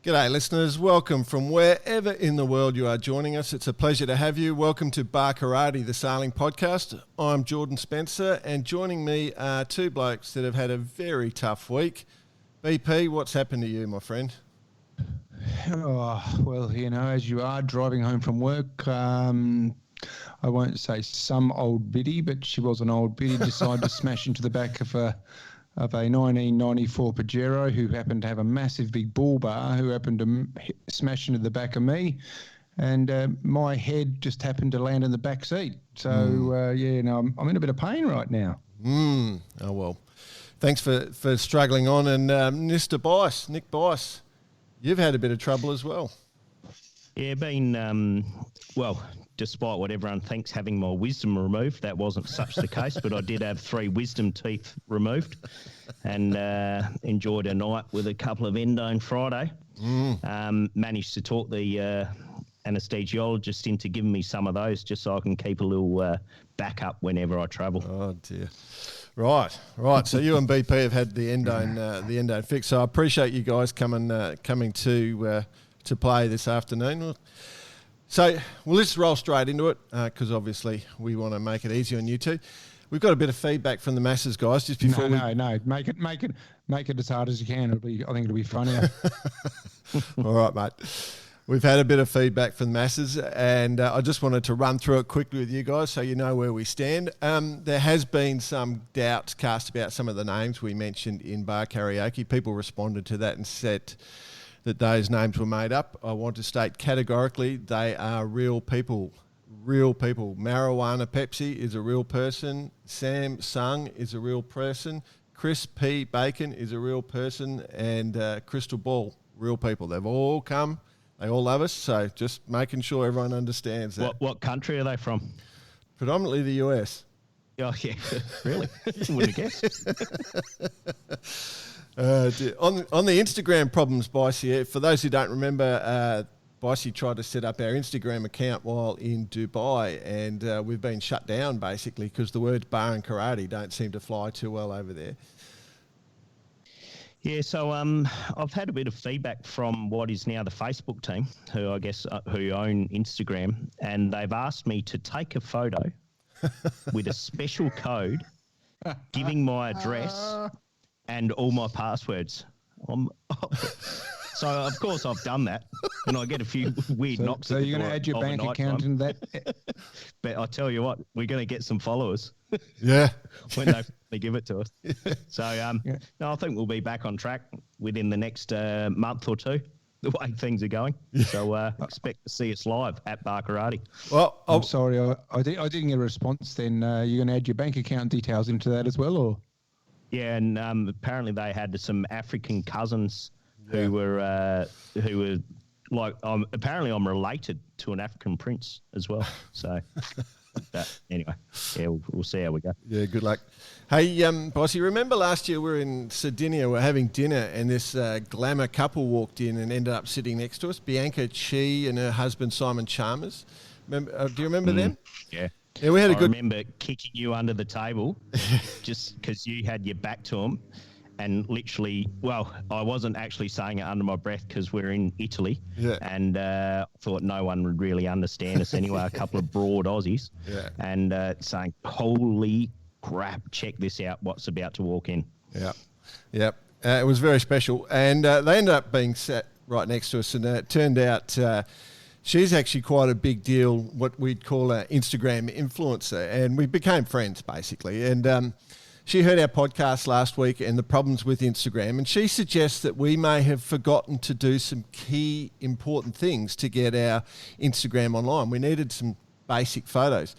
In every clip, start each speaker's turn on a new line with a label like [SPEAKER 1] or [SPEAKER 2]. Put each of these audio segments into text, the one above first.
[SPEAKER 1] G'day listeners, welcome from wherever in the world you are joining us. It's a pleasure to have you. Welcome to Bar Karate, the sailing podcast. I'm Jordan Spencer, and joining me are two blokes that have had a very tough week. BP, what's happened to you, my friend?
[SPEAKER 2] Oh, well, you know, as you are driving home from work, I won't say some old biddy, but she was an old biddy, decided to smash into the back of a 1994 Pajero, who happened to have a massive big bull bar, who happened to smash into the back of me, and my head just happened to land in the back seat. So, I'm in a bit of pain right now.
[SPEAKER 1] Oh, well. Thanks for struggling on. And Mr. Bice, Nick Bice, you've had a bit of trouble as well.
[SPEAKER 3] Yeah, despite what everyone thinks, having my wisdom removed, that wasn't such the case, but I did have 3 wisdom teeth removed and enjoyed a night with a couple of endone Friday. Managed to talk the anaesthesiologist into giving me some of those just so I can keep a little backup whenever I travel.
[SPEAKER 1] Oh, dear. Right. So you and BP have had the endone fix. So I appreciate you guys coming to play this afternoon. So we'll just roll straight into it because obviously we want to make it easy on you two. We've got a bit of feedback from the masses, guys. Just before
[SPEAKER 2] no, make it as hard as you can. I think it'll be funnier.
[SPEAKER 1] All right, mate. We've had a bit of feedback from the masses, and I just wanted to run through it quickly with you guys so you know where we stand. There has been some doubts cast about some of the names we mentioned in Bar Karaoke. People responded to that and said that those names were made up. I want to state categorically they are real people. Real people. Marijuana Pepsi is a real person. Sam Sung is a real person. Chris P. Bacon is a real person. And Crystal Ball, real people. They've all come. They all love us. So just making sure everyone understands that.
[SPEAKER 3] What country are they from?
[SPEAKER 1] Predominantly the US.
[SPEAKER 3] Oh, yeah. Really? Wouldn't have guessed.
[SPEAKER 1] On the Instagram problems, Bicey, for those who don't remember, Bicey tried to set up our Instagram account while in Dubai, and we've been shut down basically because the words bar and karate don't seem to fly too well over there.
[SPEAKER 3] Yeah, so I've had a bit of feedback from what is now the Facebook team, who I guess who own Instagram, and they've asked me to take a photo with a special code, giving my address and all my passwords. So, of course, I've done that, and I get a few weird knocks.
[SPEAKER 2] So you're going to add your bank account in that?
[SPEAKER 3] But I tell you what, we're going to get some followers.
[SPEAKER 1] Yeah.
[SPEAKER 3] When they give it to us. So, no, I think we'll be back on track within the next month or two, the way things are going. So expect to see us live at Bar Karate.
[SPEAKER 1] Well,
[SPEAKER 2] I'm sorry, I didn't get a response then. You're going to add your bank account details into that as well, or?
[SPEAKER 3] Yeah, and apparently they had some African cousins who were like, apparently I'm related to an African prince as well. So anyway, yeah, we'll see how we go.
[SPEAKER 1] Yeah, good luck. Hey, Bossy, remember last year we were in Sardinia, we're having dinner, and this glamour couple walked in and ended up sitting next to us, Bianca Chi and her husband Simon Chalmers. Do you remember them?
[SPEAKER 3] Yeah.
[SPEAKER 1] Yeah, we had
[SPEAKER 3] I remember kicking you under the table just because you had your back to them, and literally, well, I wasn't actually saying it under my breath because we're in Italy, and thought no one would really understand us anyway. A couple of broad Aussies, and saying, "Holy crap! Check this out! What's about to walk in?"
[SPEAKER 1] Yeah. It was very special, and they ended up being sat right next to us, and it turned out. She's actually quite a big deal, what we'd call an Instagram influencer, and we became friends basically. And she heard our podcast last week and the problems with Instagram, and she suggests that we may have forgotten to do some key important things to get our Instagram online. We needed some basic photos.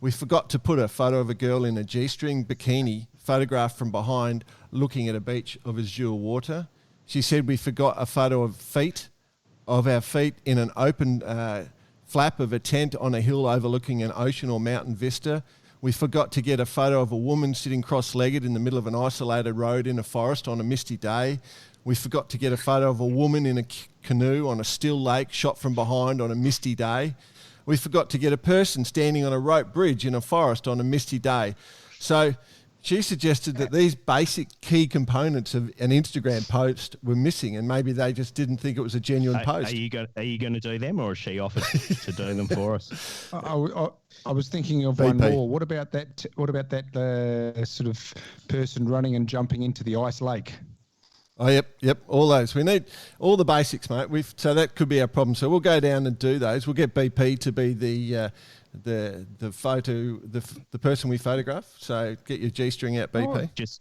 [SPEAKER 1] We forgot to put a photo of a girl in a G-string bikini, photographed from behind, looking at a beach of azure water. She said we forgot a photo of our feet in an open flap of a tent on a hill overlooking an ocean or mountain vista. We forgot to get a photo of a woman sitting cross-legged in the middle of an isolated road in a forest on a misty day. We forgot to get a photo of a woman in a canoe on a still lake shot from behind on a misty day. We forgot to get a person standing on a rope bridge in a forest on a misty day. So she suggested that these basic key components of an Instagram post were missing, and maybe they just didn't think it was a genuine post.
[SPEAKER 3] Are you going to do them, or has she offered to do them for us?
[SPEAKER 2] I was thinking of
[SPEAKER 1] BP.
[SPEAKER 2] one more. What about that? What about that sort of person running and jumping into the ice lake?
[SPEAKER 1] Oh, yep. All those. We need all the basics, mate. So that could be our problem. So we'll go down and do those. We'll get BP to be the photo, the person we photograph. So get your G-string out, BP.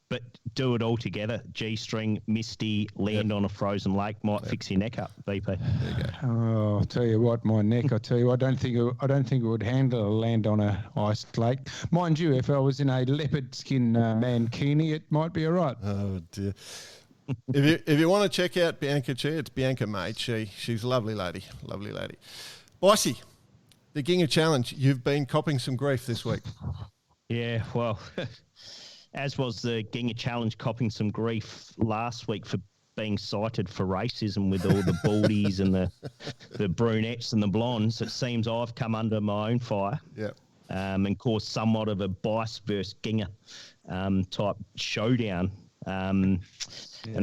[SPEAKER 3] But do it all together. G-string, Misty, land on a frozen lake might fix your neck up, BP.
[SPEAKER 1] There you go.
[SPEAKER 2] Oh, I'll tell you what, my neck. I tell you, I don't think it would handle a land on a ice lake. Mind you, if I was in a leopard skin mankini, it might be all right.
[SPEAKER 1] Oh dear. If you want to check out Bianca Chi, it's Bianca Mate. She's a lovely lady. Bossy, the Ginga Challenge. You've been copping some grief this week.
[SPEAKER 3] Yeah, well, as was the Ginga Challenge copping some grief last week for being cited for racism with all the baldies and the brunettes and the blondes. It seems I've come under my own fire.
[SPEAKER 1] Yeah.
[SPEAKER 3] And caused somewhat of a Bice versus Ginga type showdown. And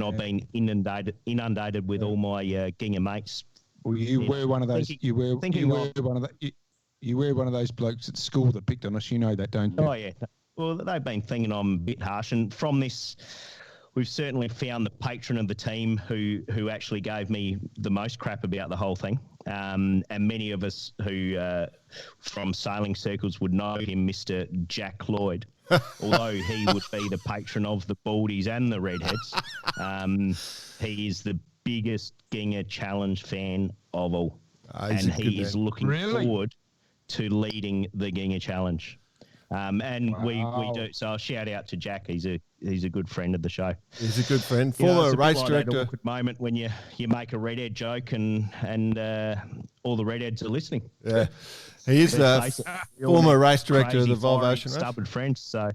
[SPEAKER 3] I've been inundated with all my Ginga mates.
[SPEAKER 2] Well, you were one of those. You were one of those blokes at school that picked on us. You know that, don't you?
[SPEAKER 3] Oh yeah. Well, they've been thinking I'm a bit harsh, and from this, we've certainly found the patron of the team who actually gave me the most crap about the whole thing. And many of us who from sailing circles would know him, Mr. Jack Lloyd. Although he would be the patron of the Baldies and the Redheads, he is the biggest Ginga Challenge fan of all. And he is looking forward to leading the Ginga Challenge. We do. So I'll shout out to Jack. He's a good friend of the show.
[SPEAKER 1] He's a good friend. Former race director.
[SPEAKER 3] That awkward moment when you make a redhead joke and all the redheads are listening.
[SPEAKER 1] Yeah, he is the former race director of the Volvo Ocean Race.
[SPEAKER 3] Stubborn friends. So,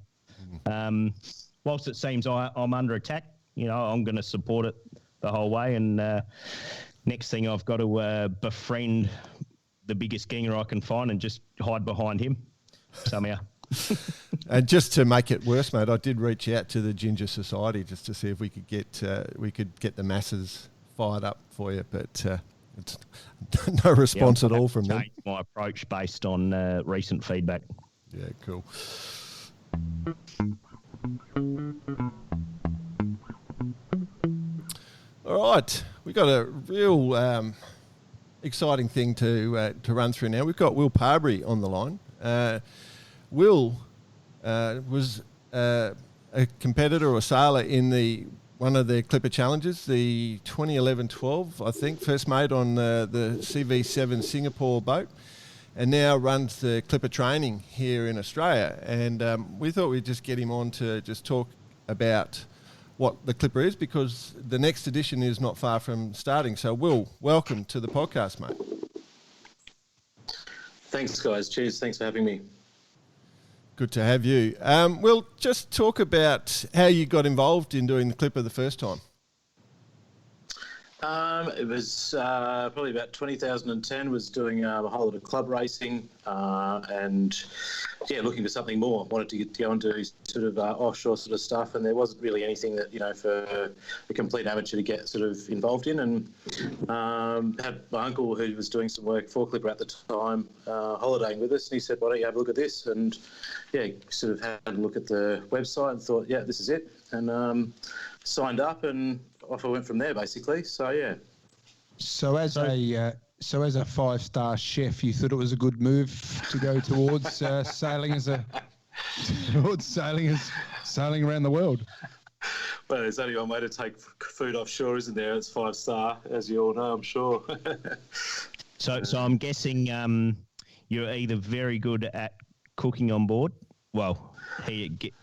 [SPEAKER 3] whilst it seems I'm under attack, I'm going to support it the whole way. And next thing I've got to befriend the biggest Ginga I can find and just hide behind him somehow.
[SPEAKER 1] And just to make it worse, mate, I did reach out to the Ginger Society just to see if we could get the masses fired up for you, but it's no response at all from them.
[SPEAKER 3] Changed my approach based on recent feedback.
[SPEAKER 1] Yeah, cool. All right, we've got a real exciting thing to run through now. We've got Will Parbury on the line. Will was a competitor or sailor in one of the Clipper Challenges, the 2011-12, I think, first made on the CV7 Singapore boat, and now runs the Clipper training here in Australia. And we thought we'd just get him on to just talk about what the Clipper is, because the next edition is not far from starting. So, Will, welcome to the podcast, mate.
[SPEAKER 4] Thanks, guys. Cheers. Thanks for having me.
[SPEAKER 1] Good to have you. We'll just talk about how you got involved in doing the Clipper the first time.
[SPEAKER 4] It was probably about 2010, was doing a whole lot of club racing and, looking for something more. Wanted to go and do sort of offshore sort of stuff, and there wasn't really anything that, for a complete amateur to get sort of involved in. And had my uncle, who was doing some work for Clipper at the time, holidaying with us, and he said, why don't you have a look at this? And, sort of had a look at the website and thought, this is it. And signed up, and off I went from there, basically. So, yeah.
[SPEAKER 2] So as a 5-star chef, you thought it was a good move to go towards sailing around the world?
[SPEAKER 4] Well, there's only one way to take food offshore, isn't there? It's 5-star, as you all know, I'm sure.
[SPEAKER 3] So I'm guessing you're either very good at cooking on board,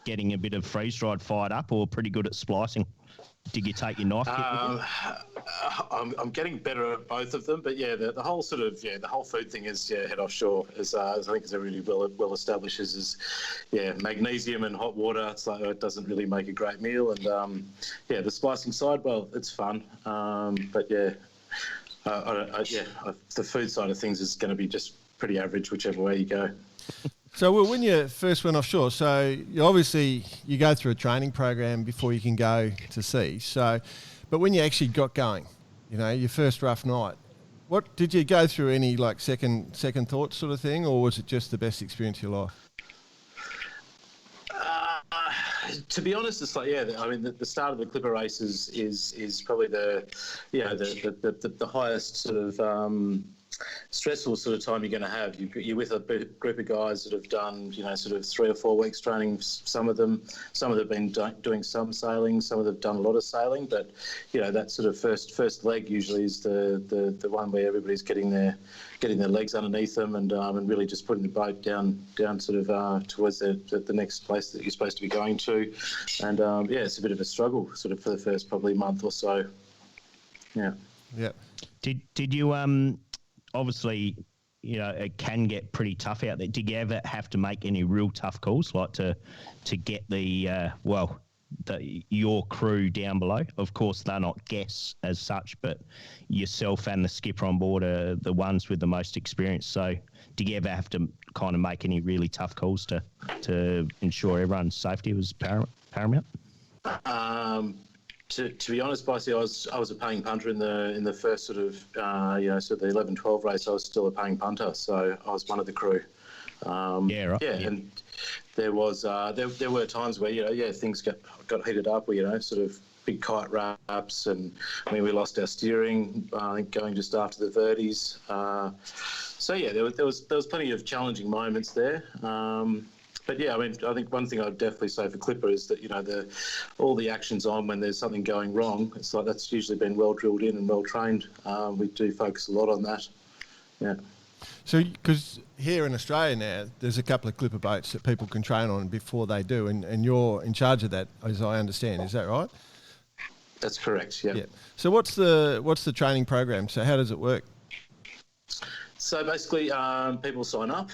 [SPEAKER 3] getting a bit of freeze-dried fired up, or pretty good at splicing. Did you take your knife kit with you?
[SPEAKER 4] I'm getting better at both of them, but the whole sort of the whole food thing is head offshore, as I think is a really well established is magnesium and hot water. It's like it doesn't really make a great meal, and the splicing side, it's fun, but the food side of things is going to be just pretty average whichever way you go.
[SPEAKER 1] So, well, when you first went offshore, so you go through a training program before you can go to sea. So, but when you actually got going, your first rough night, what did you go through? Any like second thoughts sort of thing, or was it just the best experience of your life?
[SPEAKER 4] To be honest, it's like, the start of the Clipper races is probably the highest sort of stressful sort of time you're going to have. You're with a group of guys that have done, sort of 3 or 4 weeks training. Some of them have been doing some sailing, some of them have done a lot of sailing. But that sort of first leg usually is the one where everybody's getting their legs underneath them and really just putting the boat down sort of towards the next place that you're supposed to be going to. And it's a bit of a struggle sort of for the first probably month or so. Yeah.
[SPEAKER 1] Yeah.
[SPEAKER 3] Did you obviously, it can get pretty tough out there. Did you ever have to make any real tough calls, like to get your crew down below? Of course, they're not guests as such, but yourself and the skipper on board are the ones with the most experience. So did you ever have to kind of make any really tough calls to ensure everyone's safety was paramount?
[SPEAKER 4] To be honest, Bossy, I was a paying punter in the first sort of the 11-12 race. I was still a paying punter, so I was one of the crew. And there was there were times where things got heated up. Sort of big kite wraps, and we lost our steering. I think going just after the verties. There was plenty of challenging moments there. But I think one thing I'd definitely say for Clipper is that all the actions on when there's something going wrong, it's like that's usually been well drilled in and well trained. We do focus a lot on that. Yeah.
[SPEAKER 1] So, because here in Australia now, there's a couple of Clipper boats that people can train on before they do, and you're in charge of that, as I understand. Is that right?
[SPEAKER 4] That's correct. Yeah.
[SPEAKER 1] So, what's the training program? So, how does it work?
[SPEAKER 4] So basically, people sign up,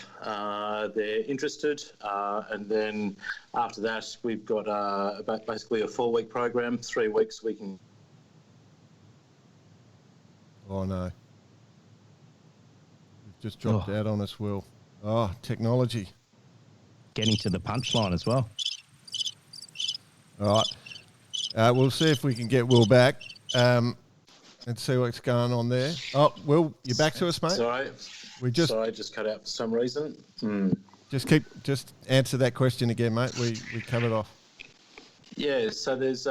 [SPEAKER 4] they're interested, and then after that, we've got basically a 4-week program, 3 weeks we can.
[SPEAKER 1] Oh no! You've just dropped out on us, Will. Oh, technology.
[SPEAKER 3] Getting to the punchline as well.
[SPEAKER 1] All right, we'll see if we can get Will back. Let's see what's going on there. Oh, Will, you back to us, mate?
[SPEAKER 4] Sorry, just cut out for some reason.
[SPEAKER 1] Just answer that question again, mate. We covered off.
[SPEAKER 4] Yeah, so there's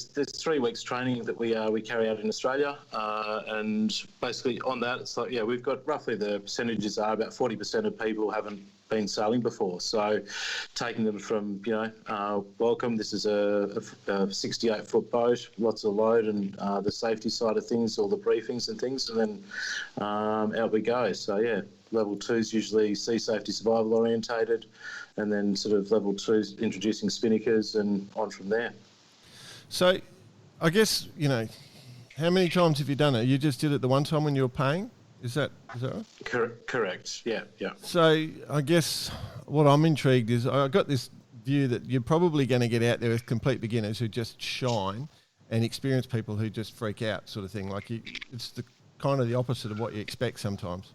[SPEAKER 4] 3 weeks training that we carry out in Australia, and basically on that it's like we've got roughly the percentages are about 40% of people haven't been sailing before, so taking them from welcome, this is a 68-foot boat, lots of load and the safety side of things, all the briefings and things, and then out we go. So level 2 is usually sea safety survival orientated, and then sort of level 2 is introducing spinnakers and on from there.
[SPEAKER 1] So I guess, how many times have you done it? You just did it the one time when you were paying? Is that right?
[SPEAKER 4] Correct. Yeah.
[SPEAKER 1] So I guess what I'm intrigued is I got this view that you're probably going to get out there with complete beginners who just shine and experienced people who just freak out, sort of thing. Like it's the kind of the opposite of what you expect sometimes.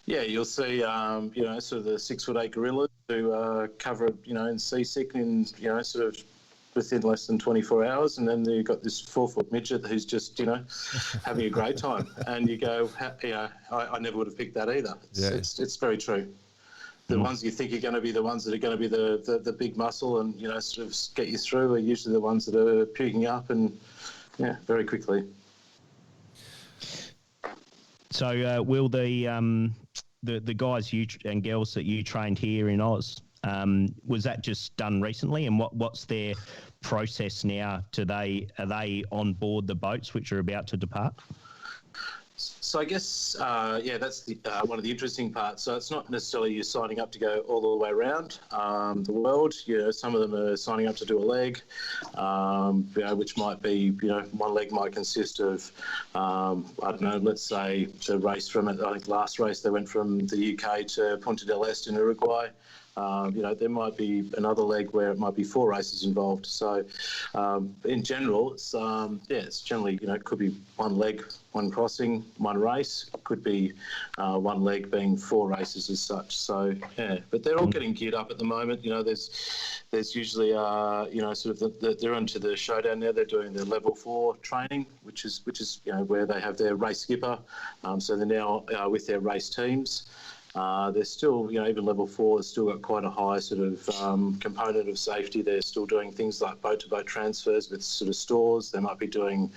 [SPEAKER 4] Yeah, you'll see, sort of the 6'8" gorillas who cover, in seasick in, sort of within less than 24 hours. And then you've got this 4-foot midget who's just, having a great time. And you go, I never would have picked that either. It's very true. The ones you think are going to be the ones that are going to be the big muscle and, sort of get you through are usually the ones that are puking up and, very quickly.
[SPEAKER 3] So, Will, the guys and girls that you trained here in Oz, was that just done recently? And what's their process now? Are they on board the boats which are about to depart?
[SPEAKER 4] So I guess, that's one of the interesting parts. So it's not necessarily you signing up to go all the way around the world. Some of them are signing up to do a leg, which might be, one leg might consist of, let's say to race from it. I think last race they went from the UK to Punta del Este in Uruguay. there might be another leg where it might be 4 races involved. So in general, it's generally, it could be 1 leg, 1 crossing, 1 race. It could be 1 leg being 4 races as such. So, but they're all getting geared up at the moment. There's usually, they're onto the showdown now. They're doing their level 4 training, which is where they have their race skipper. So they're now with their race teams. They're still, even level 4 has still got quite a high sort of component of safety. They're still doing things like boat-to-boat transfers with sort of stores. They might be doing,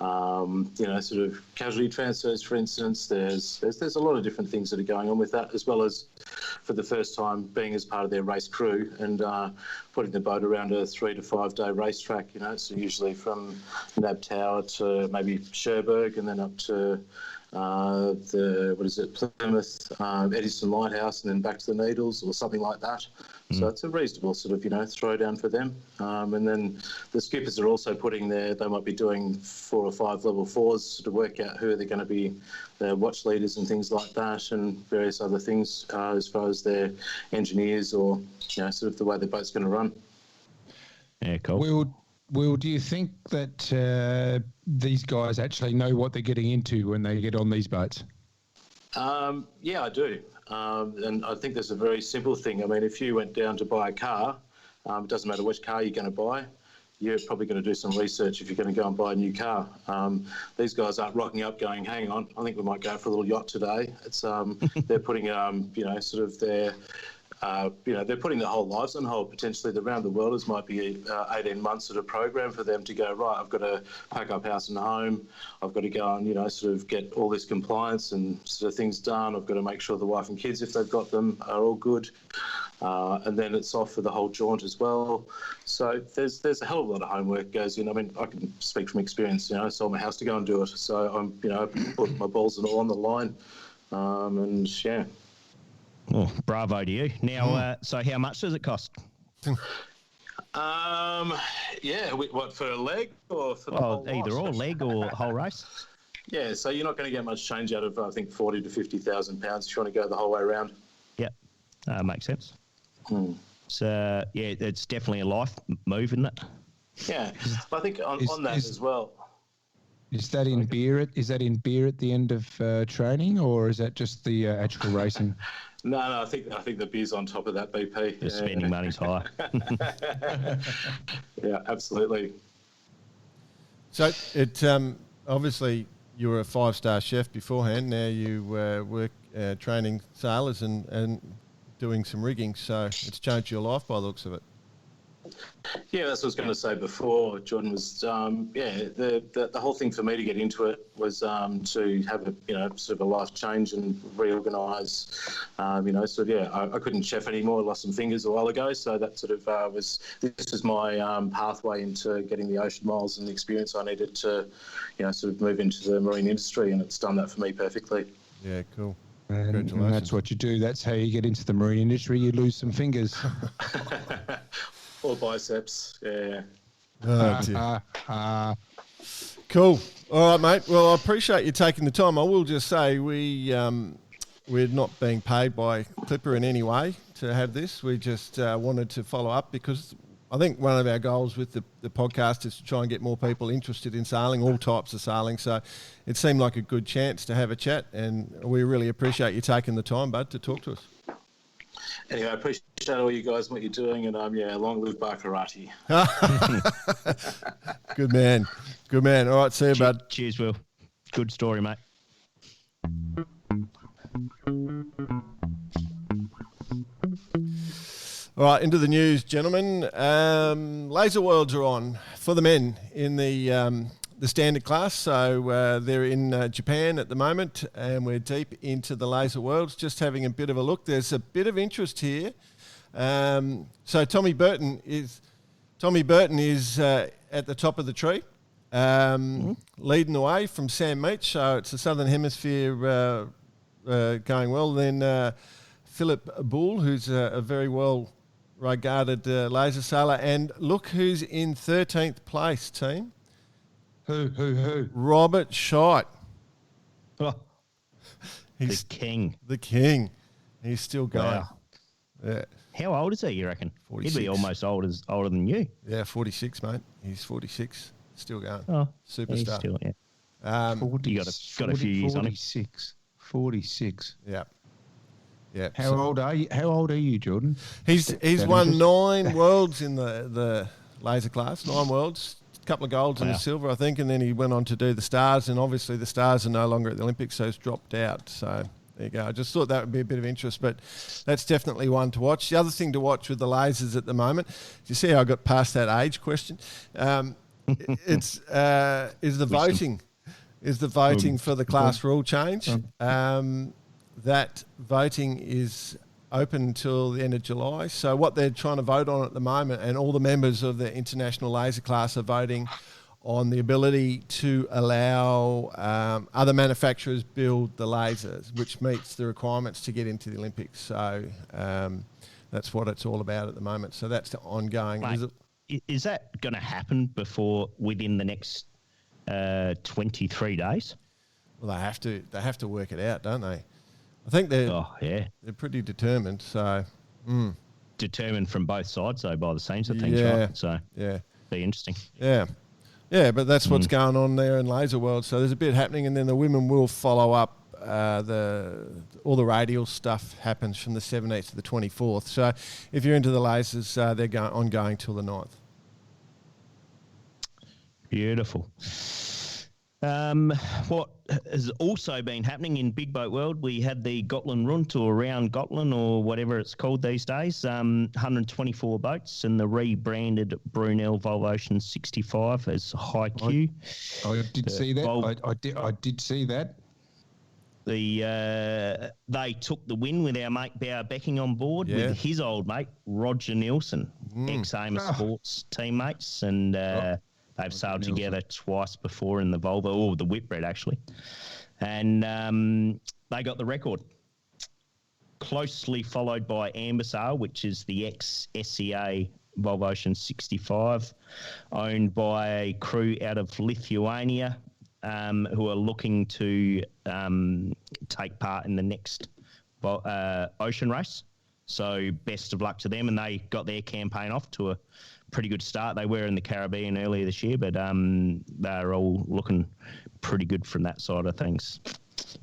[SPEAKER 4] sort of casualty transfers, for instance. There's a lot of different things that are going on with that, as well as for the first time being as part of their race crew and putting the boat around a 3 to 5 day racetrack. So usually from Nab Tower to maybe Cherbourg and then up to Plymouth, Eddystone Lighthouse, and then back to the Needles or something like that. So it's a reasonable sort of, throwdown for them. And then the skippers are also putting they might be doing 4 or 5 level 4s to work out who they're going to be their watch leaders and things like that, and various other things as far as their engineers or, sort of the way the boat's going to run.
[SPEAKER 3] Yeah, cool.
[SPEAKER 2] Will, do you think that these guys actually know what they're getting into when they get on these boats?
[SPEAKER 4] Yeah, I do. And I think there's a very simple thing. I mean, if you went down to buy a car, it doesn't matter which car you're going to buy, you're probably going to do some research if you're going to go and buy a new car. These guys aren't rocking up going, hang on, I think we might go for a little yacht today. It's they're putting, sort of their... they're putting their whole lives on hold. Potentially, the Round the Worlders might be 18 months sort of program for them to go, right, I've got to pack up house and home. I've got to go and, sort of get all this compliance and sort of things done. I've got to make sure the wife and kids, if they've got them, are all good. And then it's off for the whole jaunt as well. So there's a hell of a lot of homework goes in. I mean, I can speak from experience. I sold my house to go and do it. So I'm, I put my balls and all on the line. And yeah.
[SPEAKER 3] Oh, bravo to you. Now, so how much does it cost?
[SPEAKER 4] What, for a leg or for the whole
[SPEAKER 3] either
[SPEAKER 4] lot?
[SPEAKER 3] or, leg or whole race?
[SPEAKER 4] Yeah, so you're not going to get much change out of, I think, 40 to 50,000 pounds if you want to go the whole way around.
[SPEAKER 3] Yep, makes sense. So, it's definitely a life move, isn't it?
[SPEAKER 4] Yeah, I think on that as well.
[SPEAKER 2] Is that in beer? Is that in beer at the end of training, or is that just the actual racing?
[SPEAKER 4] No, I think the beer's on top of that, BP.
[SPEAKER 3] The spending money's high.
[SPEAKER 4] Yeah, absolutely.
[SPEAKER 1] So it obviously you were a 5-star chef beforehand. Now you work training sailors and doing some rigging. So it's changed your life by the looks of it.
[SPEAKER 4] Yeah, that's what I was going to say before, Jordan, was, the whole thing for me to get into it was to have a, sort of a life change and reorganise, I couldn't chef anymore. I lost some fingers a while ago, so that sort of this was my pathway into getting the ocean miles and the experience I needed to, sort of move into the marine industry, and it's done that for me perfectly.
[SPEAKER 1] Yeah, cool.
[SPEAKER 2] And that's what you do. That's how you get into the marine industry. You lose some fingers.
[SPEAKER 4] Or biceps, yeah.
[SPEAKER 1] Cool. All right, mate. Well, I appreciate you taking the time. I will just say we're not being paid by Clipper in any way to have this. We just wanted to follow up because I think one of our goals with the podcast is to try and get more people interested in sailing, all types of sailing. So it seemed like a good chance to have a chat, and we really appreciate you taking the time, bud, to talk to us.
[SPEAKER 4] Anyway, I appreciate all you guys and what you're doing, and long live Barkarati.
[SPEAKER 1] Good man. Good man. All right, see you, bud.
[SPEAKER 3] Cheers, Will. Good story, mate.
[SPEAKER 1] All right, into the news, gentlemen. Laser Worlds are on for the men in the standard class. So they're in Japan at the moment, and we're deep into the Laser Worlds, just having a bit of a look. There's a bit of interest here. So Tommy Burton is at the top of the tree, leading the way from Sam Meach. So it's the Southern Hemisphere going well. Then Philip Bull, who's a very well regarded laser sailor, and look who's in 13th place, team.
[SPEAKER 2] Who?
[SPEAKER 1] Robert Scheidt.
[SPEAKER 3] Oh,
[SPEAKER 1] He's
[SPEAKER 3] the king.
[SPEAKER 1] The king. He's still going.
[SPEAKER 3] Wow.
[SPEAKER 1] Yeah.
[SPEAKER 3] How old is he, you reckon?
[SPEAKER 1] 46.
[SPEAKER 3] He'd be almost older than you.
[SPEAKER 1] Yeah, 46, mate. He's 46. Still going.
[SPEAKER 3] Oh,
[SPEAKER 1] Superstar.
[SPEAKER 3] he's still, yeah.
[SPEAKER 2] 40,
[SPEAKER 3] You got a few years on him.
[SPEAKER 2] 46.
[SPEAKER 1] Yeah. Yeah.
[SPEAKER 2] How old are you? How old are you, Jordan?
[SPEAKER 1] He's won 9 worlds in the laser class. 9 worlds. A couple of golds and a silver, I think, and then he went on to do the stars, and obviously the stars are no longer at the Olympics, so he's dropped out. So there you go. I just thought that would be a bit of interest, but that's definitely one to watch. The other thing to watch with the lasers at the moment, do you see how I got past that age question? Is the voting for the class rule change. That voting is open until the end of July. So what they're trying to vote on at the moment, and all the members of the International Laser Class are voting on the ability to allow other manufacturers build the lasers, which meets the requirements to get into the Olympics. So that's what it's all about at the moment. So that's the ongoing.
[SPEAKER 3] Mate, is that going to happen within the next 23 days?
[SPEAKER 1] Well, they have to work it out, don't they? I think they're pretty determined. So
[SPEAKER 3] determined from both sides, though, by the scenes of things, right? So be interesting.
[SPEAKER 1] Yeah, but that's what's going on there in Laser World. So there's a bit happening, and then the women will follow up. All the radial stuff happens from the 17th to the 24th. So if you're into the lasers, they're ongoing till the 9th.
[SPEAKER 3] Beautiful. What has also been happening in Big Boat World, we had the Gotland Runt, or around Gotland, or whatever it's called these days, 124 boats, and the rebranded Brunel Volvo Ocean 65 as High Q.
[SPEAKER 2] I did see that. I did see that.
[SPEAKER 3] They took the win with our mate Bauer Becking on board with his old mate Roger Nielsen, ex-Amos Sports teammates, and they've sailed together twice before in the Volvo, or the Whitbred actually, and they got the record. Closely followed by Ambersale, which is the ex-SCA Volvo Ocean 65, owned by a crew out of Lithuania, who are looking to take part in the next ocean race. So best of luck to them, and they got their campaign off to a pretty good start. They were in the Caribbean earlier this year, but they're all looking pretty good from that side of things.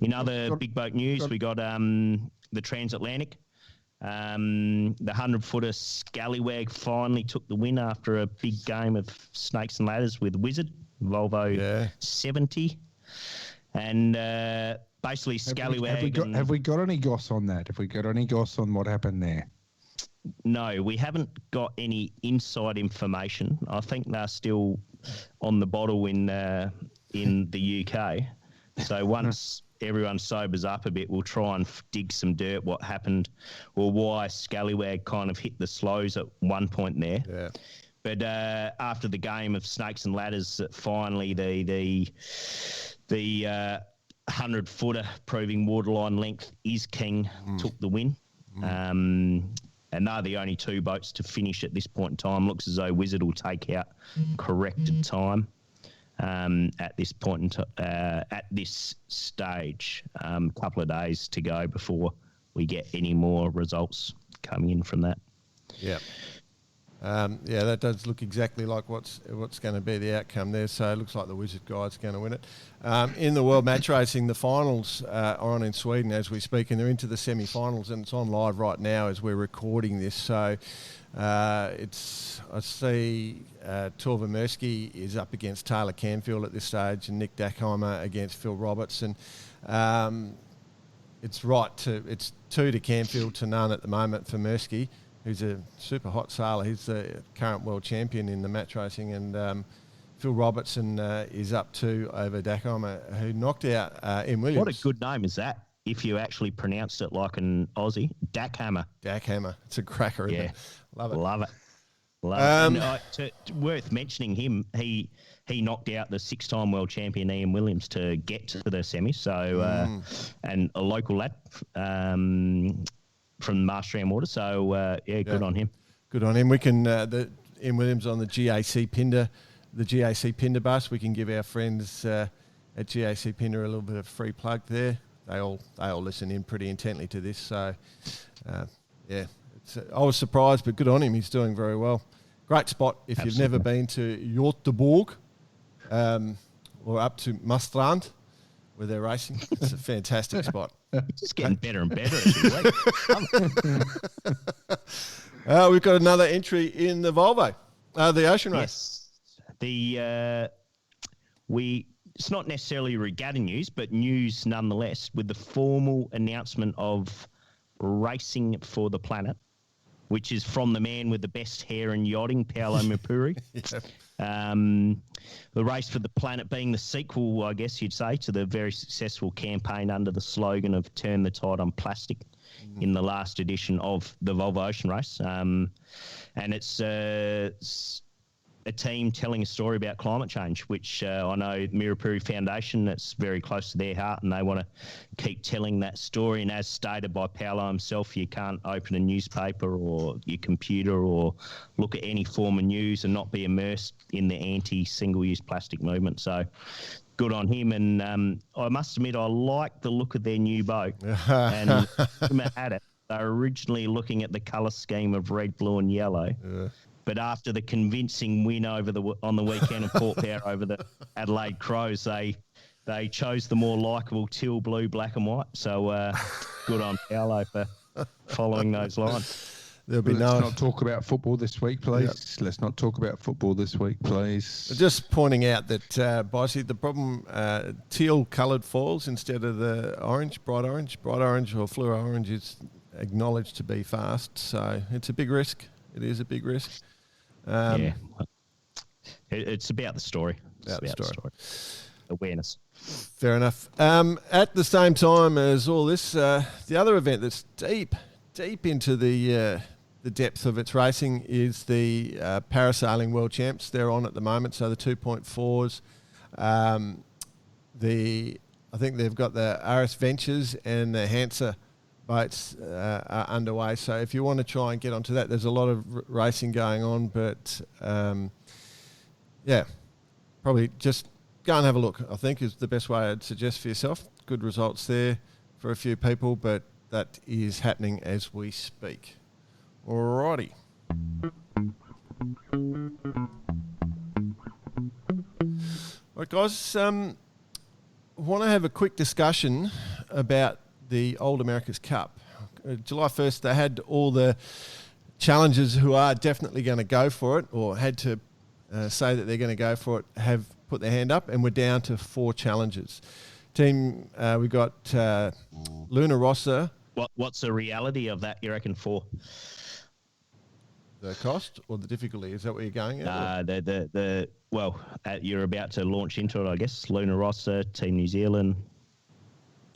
[SPEAKER 3] In other big boat news, we got the Transatlantic. The 100-footer Scallywag finally took the win after a big game of snakes and ladders with Wizard, Volvo 70. And basically Scallywag...
[SPEAKER 2] Have we got any goss on that? Have we got any goss on what happened there?
[SPEAKER 3] No, we haven't got any inside information. I think they're still on the bottle in the UK. So once everyone sobers up a bit, we'll try and dig some dirt what happened, or why Scallywag kind of hit the slows at one point there. Yeah. But after the game of snakes and ladders, finally the 100-footer proving waterline length is King took the win. And they're the only two boats to finish at this point in time. Looks as though Wizard will take out corrected time at this point at this stage. Couple of days to go before we get any more results coming in from that.
[SPEAKER 1] Yeah. That does look exactly like what's going to be the outcome there. So it looks like the Wizard guy's going to win it. In the World Match Racing, the finals are on in Sweden as we speak, and they're into the semi-finals, and it's on live right now as we're recording this. So I see Torva Mersky is up against Taylor Canfield at this stage, and Nick Dackheimer against Phil Robertson. It's 2 to Canfield to none at the moment for Mersky, who's a super hot sailor. He's the current world champion in the match racing, and Phil Robertson is up 2 over Dackheimer, who knocked out Ian Williams.
[SPEAKER 3] What a good name is that, if you actually pronounced it like an Aussie. Dackheimer.
[SPEAKER 1] It's a cracker, isn't it? Love it.
[SPEAKER 3] And worth mentioning him, he knocked out the 6-time world champion Ian Williams to get to the semis. So, and a local lad from Marstram Water. So, good on him.
[SPEAKER 1] Good on him. We can, Ian Williams on the GAC Pinder bus. We can give our friends at GAC Pinder a little bit of free plug there. They all listen in pretty intently to this. So, I was surprised, but good on him. He's doing very well. Great spot if you've never been to Göteborg or up to Maastricht where they're racing. It's a fantastic spot.
[SPEAKER 3] It's just getting better and better every week.
[SPEAKER 1] We've got another entry in the Volvo, the Ocean Race.
[SPEAKER 3] Yes. It's not necessarily regatta news, but news nonetheless, with the formal announcement of Racing for the Planet, which is from the man with the best hair in yachting, Paolo Miripuri. The Race for the Planet being the sequel, I guess you'd say, to the very successful campaign under the slogan of Turn the Tide on Plastic in the last edition of the Volvo Ocean Race. And it's a team telling a story about climate change, which I know Miripuri Foundation, that's very close to their heart, and they want to keep telling that story. And as stated by Paolo himself, you can't open a newspaper or your computer or look at any form of news and not be immersed in the anti-single-use plastic movement. So good on him. And I must admit, I like the look of their new boat. And at it, they were originally looking at the colour scheme of red, blue and yellow. But after the convincing win on the weekend of Port Power over the Adelaide Crows, they chose the more likeable teal blue, black and white. So good on Paolo for following those lines.
[SPEAKER 2] Let's not talk about football this week, please. Yep. Let's not talk about football this week, please.
[SPEAKER 1] Just pointing out that, Bossy, the problem, teal-coloured foils instead of the orange, bright orange or fluoro orange is acknowledged to be fast. So it's a big risk. It is a big risk.
[SPEAKER 3] It's about the story. It's about the story. Awareness.
[SPEAKER 1] Fair enough. At the same time as all this, the other event that's deep into the depth of its racing is the Parasailing World Champs. They're on at the moment, so the 2.4s. I think they've got the RS Ventures and the Hansa boats are underway. So if you want to try and get onto that, there's a lot of racing going on. But, probably just go and have a look, I think, is the best way I'd suggest for yourself. Good results there for a few people, but that is happening as we speak. Alrighty. Right, guys, I want to have a quick discussion about the Old America's Cup. July 1st, they had all the challengers who are definitely going to go for it or had to say that they're going to go for it have put their hand up, and we're down to 4 challengers. Team, we've got Luna Rossa.
[SPEAKER 3] What's the reality of that, you reckon, 4?
[SPEAKER 1] The cost or the difficulty? Is that where you're going at?
[SPEAKER 3] You're about to launch into it, I guess. Luna Rossa, Team New Zealand,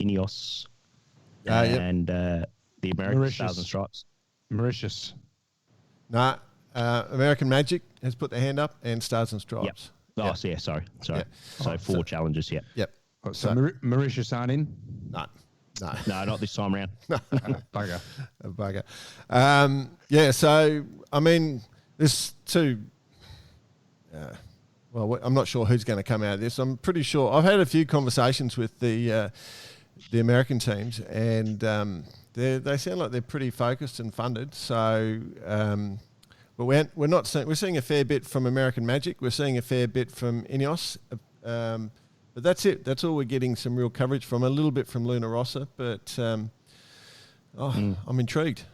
[SPEAKER 3] Ineos, and the American Stars and Stripes.
[SPEAKER 2] Mauritius.
[SPEAKER 1] American Magic has put their hand up, and Stars and Stripes.
[SPEAKER 3] Yep. Oh, yeah, sorry. Yep. So 4 challenges, yeah.
[SPEAKER 1] Yep.
[SPEAKER 2] So Mauritius aren't in?
[SPEAKER 1] No,
[SPEAKER 3] not this time around.
[SPEAKER 2] Bugger.
[SPEAKER 1] A bugger. So, I mean, there's 2... I'm not sure who's going to come out of this. I'm pretty sure... I've had a few conversations with the American teams, and they sound like they're pretty focused and funded. So, but we're not seeing... We're seeing a fair bit from American Magic. We're seeing a fair bit from Ineos. But that's it. That's all we're getting some real coverage from. A little bit from Luna Rossa, but I'm intrigued.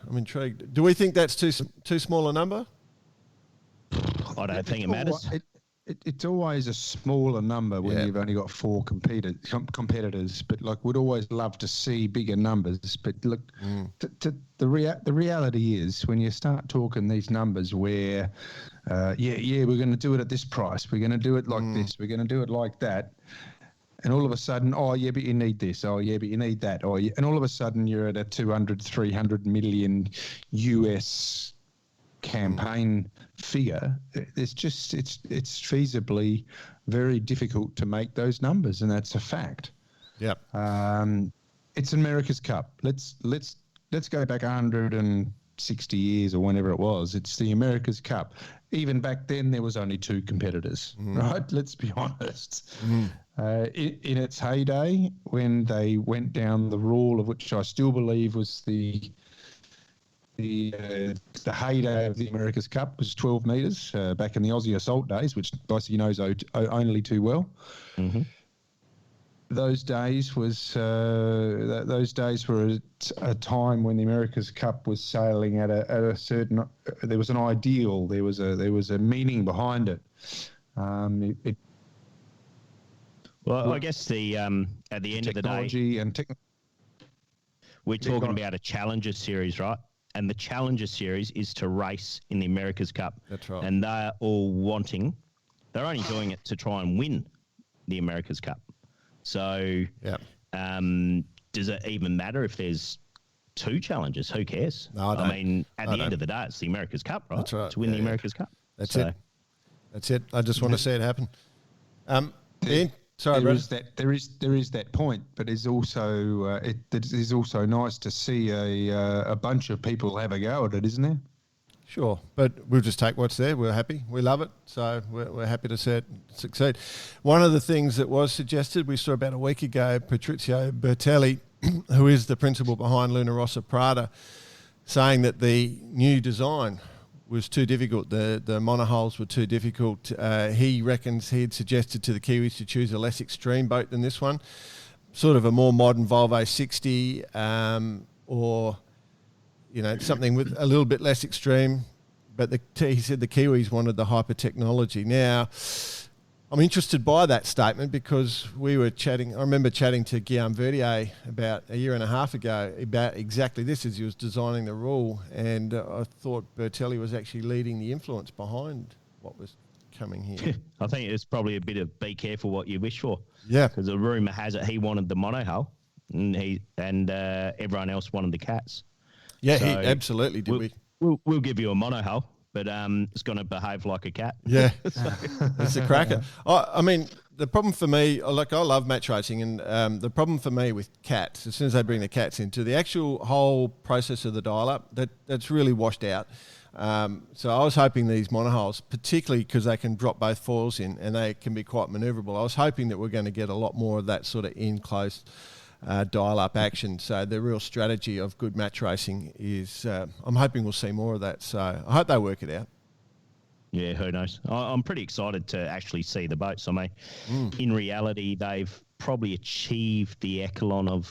[SPEAKER 1] Do we think that's too small a number?
[SPEAKER 3] I don't think it matters.
[SPEAKER 2] It's always a smaller number when you've only got 4 competitors. But we'd always love to see bigger numbers. But look, the reality is when you start talking these numbers where, we're going to do it at this price, we're going to do it like this, we're going to do it like that. And all of a sudden, but you need this. Oh, yeah, but you need that. And all of a sudden, you're at a 200, 300 million US campaign figure. It's feasibly very difficult to make those numbers, and that's a fact.
[SPEAKER 1] Yep.
[SPEAKER 2] It's America's Cup. Let's go back 160 years or whenever it was. It's the America's Cup. Even back then, there was only 2 competitors, right? Let's be honest. In its heyday, when they went down the rule of which I still believe was the the heyday of the America's Cup was 12 metres back in the Aussie Assault days, which Dicey knows only too well.
[SPEAKER 3] Mm-hmm.
[SPEAKER 2] Those days were a time when the America's Cup was sailing at a certain. There was an ideal. There was a meaning behind it.
[SPEAKER 3] Well, I guess at the end of the day,
[SPEAKER 2] technology and
[SPEAKER 3] we're talking about a Challenger Series, right? And the Challenger Series is to race in the America's Cup.
[SPEAKER 1] That's right.
[SPEAKER 3] And they're all they're only doing it to try and win the America's Cup. So does it even matter if there's two challenges? Who cares?
[SPEAKER 1] No, I don't.
[SPEAKER 3] I mean, at the end of the day, it's the America's Cup, right?
[SPEAKER 1] That's right.
[SPEAKER 3] To win the America's Cup.
[SPEAKER 1] That's it. That's it. I just want to see it happen. Ian? Sorry,
[SPEAKER 2] there is that point, but it's also it is also nice to see a bunch of people have a go at it, isn't there?
[SPEAKER 1] Sure, but we'll just take what's there. We're happy. We love it. So we're happy to see it succeed. One of the things that was suggested, we saw about a week ago, Patrizio Bertelli, who is the principal behind Luna Rossa Prada, saying that the new design was too difficult. The monohulls were too difficult. He reckons he'd suggested to the Kiwis to choose a less extreme boat than this one, sort of a more modern Volvo 60 or... something with a little bit less extreme, but he said the Kiwis wanted the hyper technology. Now, I'm interested by that statement because I remember chatting to Guillaume Verdier about a year and a half ago about exactly this as he was designing the rule, and I thought Bertelli was actually leading the influence behind what was coming here.
[SPEAKER 3] I think it's probably a bit of be careful what you wish for.
[SPEAKER 1] Yeah.
[SPEAKER 3] Because the rumour has it he wanted the monohull and everyone else wanted the cats.
[SPEAKER 1] Yeah,
[SPEAKER 3] so
[SPEAKER 1] he absolutely did.
[SPEAKER 3] We'll give you a monohull, but it's going to behave like a cat.
[SPEAKER 1] Yeah, it's a cracker. I mean, the problem for me, I love match racing, and the problem for me with cats, as soon as they bring the cats into the actual whole process of the dial-up, that's really washed out. So I was hoping these monohulls, particularly because they can drop both foils in and they can be quite manoeuvrable, I was hoping that we're going to get a lot more of that sort of in-close dial-up action. So the real strategy of good match racing is, I'm hoping we'll see more of that. So I hope they work it out.
[SPEAKER 3] Yeah, who knows? I'm pretty excited to actually see the boats. I mean, in reality, they've probably achieved the echelon of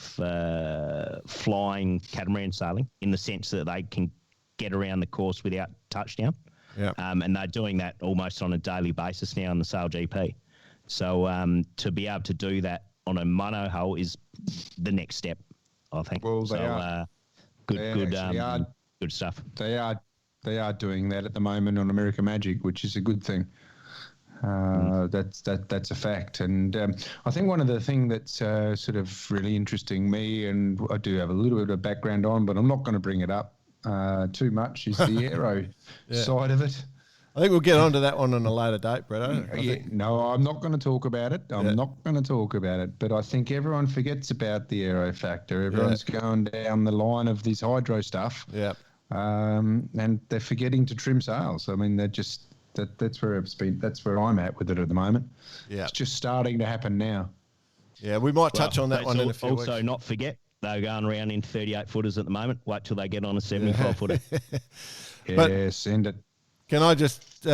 [SPEAKER 3] flying catamaran sailing in the sense that they can get around the course without touchdown.
[SPEAKER 1] Yeah.
[SPEAKER 3] And they're doing that almost on a daily basis now in the Sail GP. So to be able to do that on a monohull is the next step, I think.
[SPEAKER 2] Well, they are.
[SPEAKER 3] Good stuff.
[SPEAKER 2] They are doing that at the moment on America Magic, which is a good thing. That's a fact. And I think one of the things that's sort of really interesting me, and I do have a little bit of background on, but I'm not going to bring it up too much, is the aero side of it.
[SPEAKER 1] I think we'll get onto that one on a later date, Bretto.
[SPEAKER 2] No, I'm not going to talk about it. I'm not going to talk about it. But I think everyone forgets about the aero factor. Everyone's going down the line of this hydro stuff.
[SPEAKER 1] Yeah.
[SPEAKER 2] And they're forgetting to trim sails. I mean, they're just that's where I'm at with it at the moment.
[SPEAKER 1] Yeah.
[SPEAKER 2] It's just starting to happen now.
[SPEAKER 1] Yeah, we might touch on that one in a few weeks.
[SPEAKER 3] Also, not forget, they're going around in 38 footers at the moment. Wait till they get on a 75 footer.
[SPEAKER 2] Yeah, send it.
[SPEAKER 1] Can I just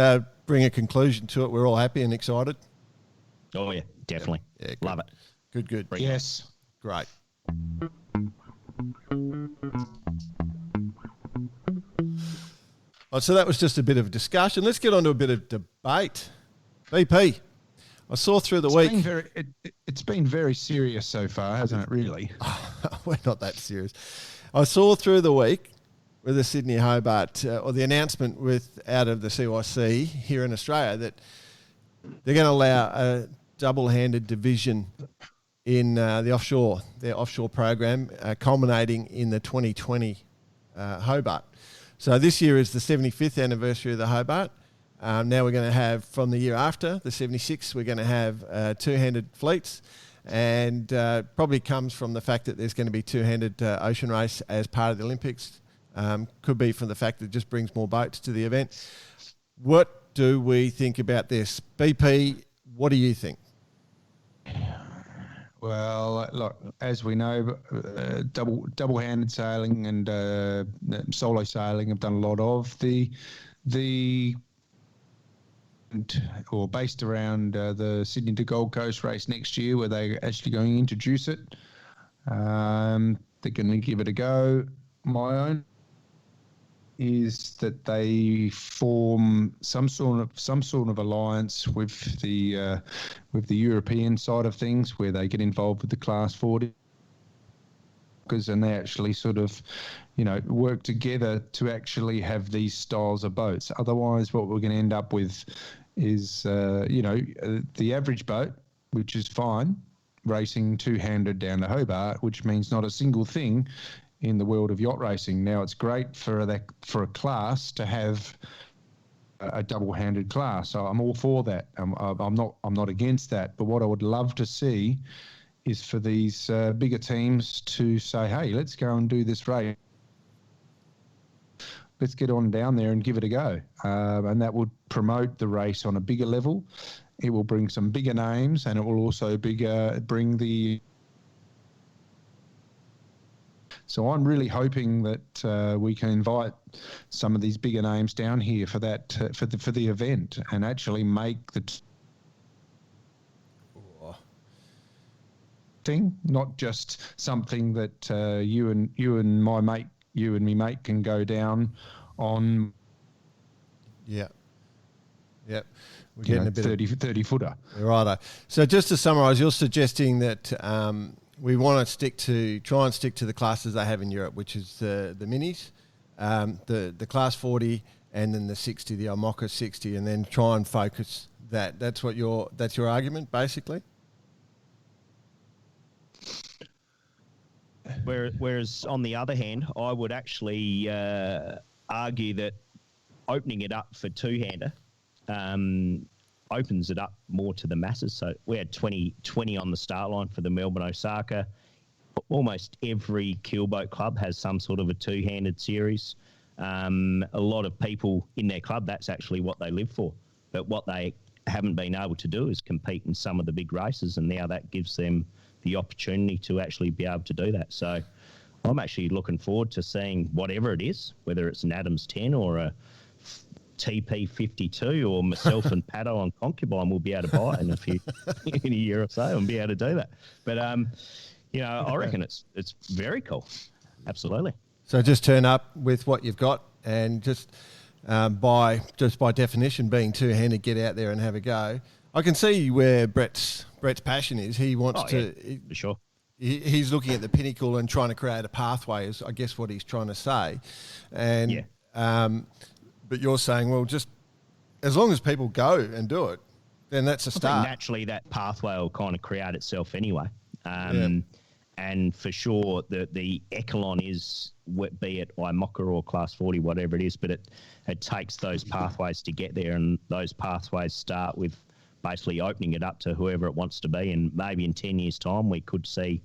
[SPEAKER 1] bring a conclusion to it? We're all happy and excited.
[SPEAKER 3] Oh, yeah, definitely.
[SPEAKER 1] Yeah,
[SPEAKER 3] love it.
[SPEAKER 1] Good.
[SPEAKER 2] Yes.
[SPEAKER 1] Great. So that was just a bit of discussion. Let's get on to a bit of debate. VP, I saw through the week.
[SPEAKER 2] It's been very serious so far, hasn't it, really?
[SPEAKER 1] We're not that serious. I saw through the week with the Sydney Hobart, or the announcement out of the CYC here in Australia, that they're going to allow a double-handed division in their offshore program, culminating in the 2020 Hobart. So this year is the 75th anniversary of the Hobart. Now we're going to have, from the year after, the 76th, we're going to have two-handed fleets, and probably comes from the fact that there's going to be two-handed ocean race as part of the Olympics. Could be from the fact that it just brings more boats to the event. What do we think about this? BP, what do you think?
[SPEAKER 2] Well, look, as we know, double-handed sailing and solo sailing have done a lot of or based around the Sydney to Gold Coast race next year, where they're actually going to introduce it. They're going to give it a go. My own is that they form some sort of alliance with the European side of things, where they get involved with the Class 40, and they actually sort of, work together to actually have these styles of boats. Otherwise, what we're going to end up with is, the average boat, which is fine, racing two-handed down to Hobart, which means not a single thing in the world of yacht racing. Now, it's great for a class to have a double-handed class. So I'm all for that. I'm not against that. But what I would love to see is for these bigger teams to say, hey, let's go and do this race. Let's get on down there and give it a go. And that would promote the race on a bigger level. It will bring some bigger names, and it will also bring the... So I'm really hoping that we can invite some of these bigger names down here for that for the event, and actually make the thing, not just something that you and me mate can go down on.
[SPEAKER 1] Yeah. Yep. We're getting a bit
[SPEAKER 2] 30 footer.
[SPEAKER 1] Righto. So just to summarise, you're suggesting that we want to try and stick to the classes they have in Europe, which is the minis, the Class 40, and then the 60, the Almoca 60, and then try and focus that. That's your argument, basically.
[SPEAKER 3] Whereas on the other hand, I would actually argue that opening it up for two-hander opens it up more to the masses. So we had 20 on the start line for the Melbourne Osaka. Almost every keelboat club has some sort of a two-handed series. A lot of people in their club, that's actually what they live for. But what they haven't been able to do is compete in some of the big races, and now that gives them the opportunity to actually be able to do that. So I'm actually looking forward to seeing whatever it is, whether it's an Adams 10 or a TP52, or myself and Pato on Concubine will be able to buy it in a year or so and be able to do that. But I reckon it's very cool. Absolutely.
[SPEAKER 1] So just turn up with what you've got, and just by definition, being two-handed, get out there and have a go. I can see where Brett's passion is. He wants to.
[SPEAKER 3] For sure.
[SPEAKER 1] He's looking at the pinnacle and trying to create a pathway, is I guess what he's trying to say. And but you're saying, well, just as long as people go and do it, then that's a start.
[SPEAKER 3] I think naturally that pathway will kind of create itself anyway. And for sure, the echelon is, be it IMOCA or Class 40, whatever it is, but it takes those pathways to get there, and those pathways start with basically opening it up to whoever it wants to be. And maybe in 10 years' time, we could see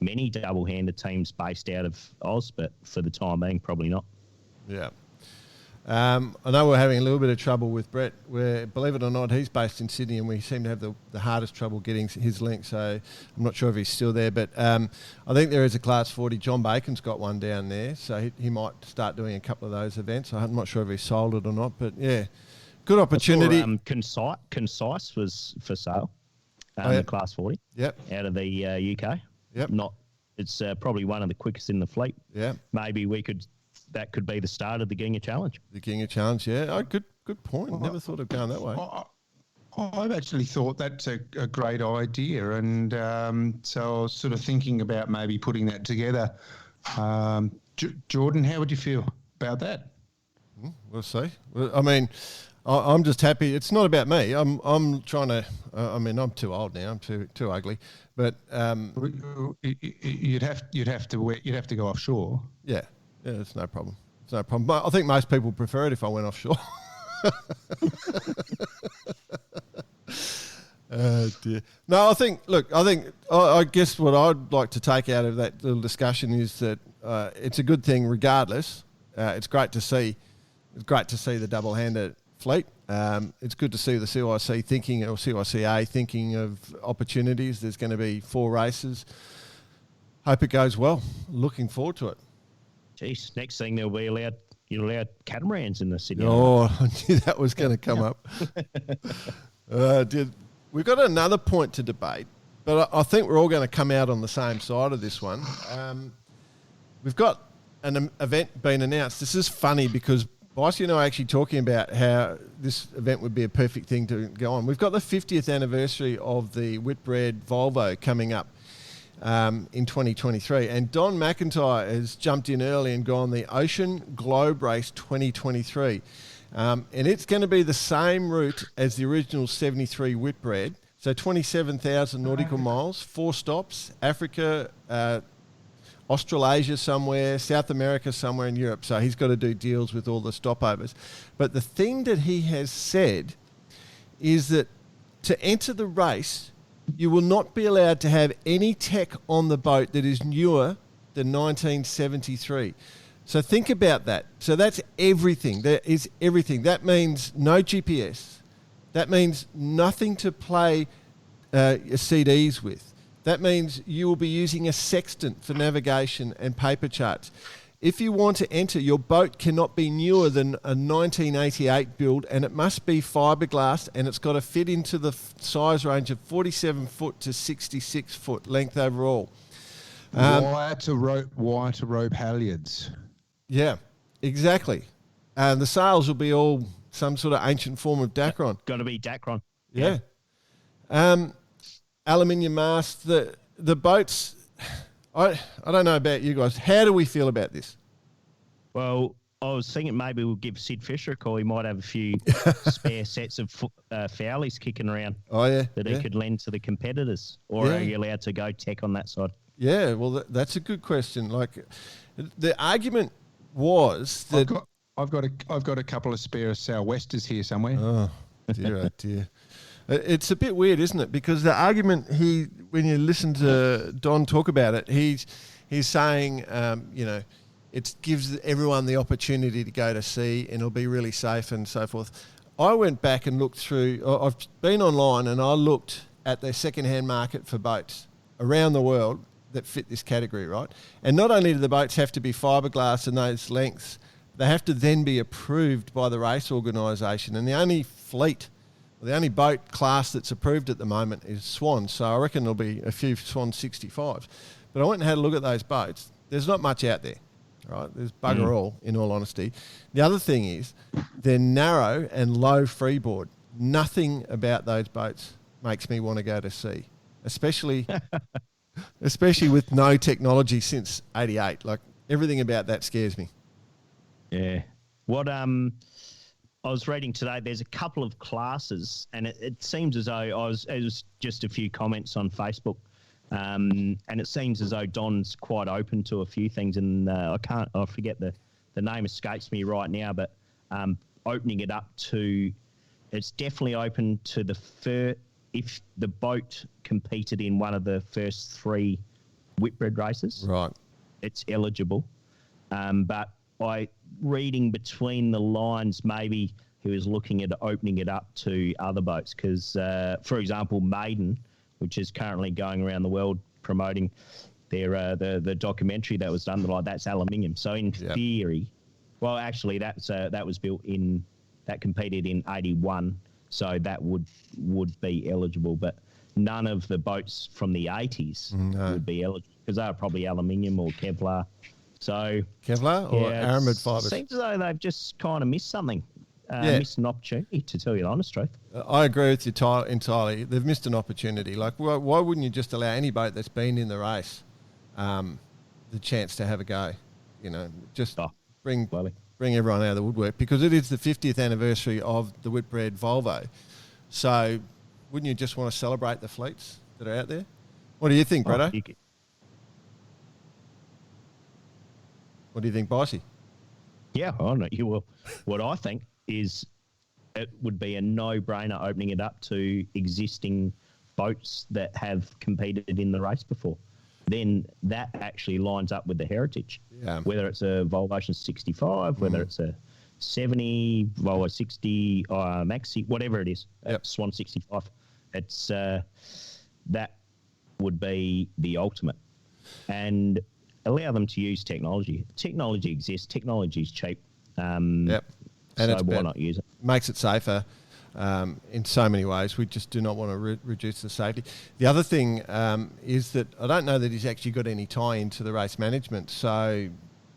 [SPEAKER 3] many double-handed teams based out of Oz, but for the time being, probably not. Yeah.
[SPEAKER 1] I know we're having a little bit of trouble with Brett, where, believe it or not, he's based in Sydney, and we seem to have the hardest trouble getting his link, so I'm not sure if he's still there. But I think there is a Class 40. John Bacon's got one down there, so he might start doing a couple of those events. I'm not sure if he's sold it or not, but yeah, good opportunity.
[SPEAKER 3] Concise was for sale, the Class 40.
[SPEAKER 1] Yep.
[SPEAKER 3] Out of the UK.
[SPEAKER 1] Yep.
[SPEAKER 3] It's probably one of the quickest in the fleet.
[SPEAKER 1] Yeah.
[SPEAKER 3] Maybe that could be the start of the Ginga Challenge.
[SPEAKER 1] The Ginga Challenge, yeah. Oh, good point. Never thought of going that way.
[SPEAKER 2] I've actually thought that's a great idea, and so I was sort of thinking about maybe putting that together. Jordan, how would you feel about that?
[SPEAKER 1] We'll see. I mean, I'm just happy. It's not about me. I'm trying to. I'm too old now. I'm too ugly. But
[SPEAKER 2] you'd have to go offshore.
[SPEAKER 1] Yeah. Yeah, it's no problem. It's no problem. But I think most people prefer it if I went offshore. Oh, dear. No, I guess what I'd like to take out of that little discussion is that it's a good thing regardless. It's great to see the double-handed fleet, It's good to see the CYC thinking, or CYCA thinking of opportunities. There's going to be 4 races. Hope it goes well. Looking forward to it.
[SPEAKER 3] Geez, next thing you're allowed catamarans in the Sydney.
[SPEAKER 1] Oh, I knew that was going to come up. We've got another point to debate, but I think we're all going to come out on the same side of this one. We've got an event being announced. This is funny because Bicey and I are actually talking about how this event would be a perfect thing to go on. We've got the 50th anniversary of the Whitbred Volvo coming up in 2023, and Don McIntyre has jumped in early and gone the Ocean Globe Race 2023. And it's going to be the same route as the original 73 Whitbred. So 27,000 nautical miles, 4 stops, Africa, Australasia somewhere, South America somewhere, in Europe. So he's got to do deals with all the stopovers. But the thing that he has said is that to enter the race, you will not be allowed to have any tech on the boat that is newer than 1973. So think about that. So that's everything. That is everything. That means no GPS. That means nothing to play CDs with. That means you will be using a sextant for navigation and paper charts. If you want to enter, your boat cannot be newer than a 1988 build, and it must be fiberglass, and it's got to fit into the size range of 47 foot to 66 foot length overall.
[SPEAKER 2] Wire to rope halyards. Yeah,
[SPEAKER 1] exactly. And the sails will be all some sort of ancient form of Dacron.
[SPEAKER 3] Got to be Dacron.
[SPEAKER 1] Yeah. Aluminium mast. The boats. I don't know about you guys. How do we feel about this?
[SPEAKER 3] Well, I was thinking maybe we'll give Sid Fisher a call. He might have a few spare sets of fowlies kicking around.
[SPEAKER 1] Oh, yeah.
[SPEAKER 3] That he could lend to the competitors. Or are you allowed to go tech on that side?
[SPEAKER 1] Yeah, well, that's a good question. Like, the argument was that
[SPEAKER 2] I've got a couple of spare sou'westers here somewhere.
[SPEAKER 1] Oh dear. It's a bit weird, isn't it? Because the argument when you listen to Don talk about it, he's saying, it gives everyone the opportunity to go to sea and it'll be really safe and so forth. I went back and looked through. I've been online and I looked at the second-hand market for boats around the world that fit this category, right? And not only do the boats have to be fiberglass and those lengths, they have to then be approved by the race organisation. And the only boat class that's approved at the moment is Swan. So I reckon there'll be a few Swan 65s. But I went and had a look at those boats. There's not much out there, right? There's bugger all, in all honesty. The other thing is they're narrow and low freeboard. Nothing about those boats makes me want to go to sea, especially with no technology since 88. Like, everything about that scares me.
[SPEAKER 3] Yeah. What I was reading today, there's a couple of classes, and it seems as though it was just a few comments on Facebook, and it seems as though Don's quite open to a few things, and I forget the name escapes me right now, but opening it up to, it's definitely open to if the boat competed in one of the first 3 Whitbred races,
[SPEAKER 1] right, it's
[SPEAKER 3] eligible, but by reading between the lines, maybe he was looking at opening it up to other boats because, for example, Maiden, which is currently going around the world promoting their the documentary that was done, that's aluminium. So in theory, well, actually that was built that competed in 81, so that would be eligible, but none of the boats from the 80s would be eligible because they were probably aluminium or Kevlar. So
[SPEAKER 1] Kevlar or aramid fibres?
[SPEAKER 3] Seems as though they've just kind of missed something, missed an opportunity, to tell you the honest truth.
[SPEAKER 1] I agree with you entirely. They've missed an opportunity. Like, why wouldn't you just allow any boat that's been in the race the chance to have a go? Just bring everyone out of the woodwork, because it is the 50th anniversary of the Whitbred Volvo. So wouldn't you just want to celebrate the fleets that are out there? What do you think, Bretto? What do you think, Bicey?
[SPEAKER 3] Yeah, I know you will. What I think is it would be a no-brainer opening it up to existing boats that have competed in the race before. Then that actually lines up with the heritage. Yeah. Whether it's a Volvo 65, whether it's a 70, Volvo 60, Maxi, whatever it is. Swan 65. It's that would be the ultimate, and allow them to use technology. Technology exists. Technology is cheap. And so why not use it?
[SPEAKER 1] Makes it safer. In so many ways, we just do not want to reduce the safety. The other thing is that I don't know that he's actually got any tie into the race management, so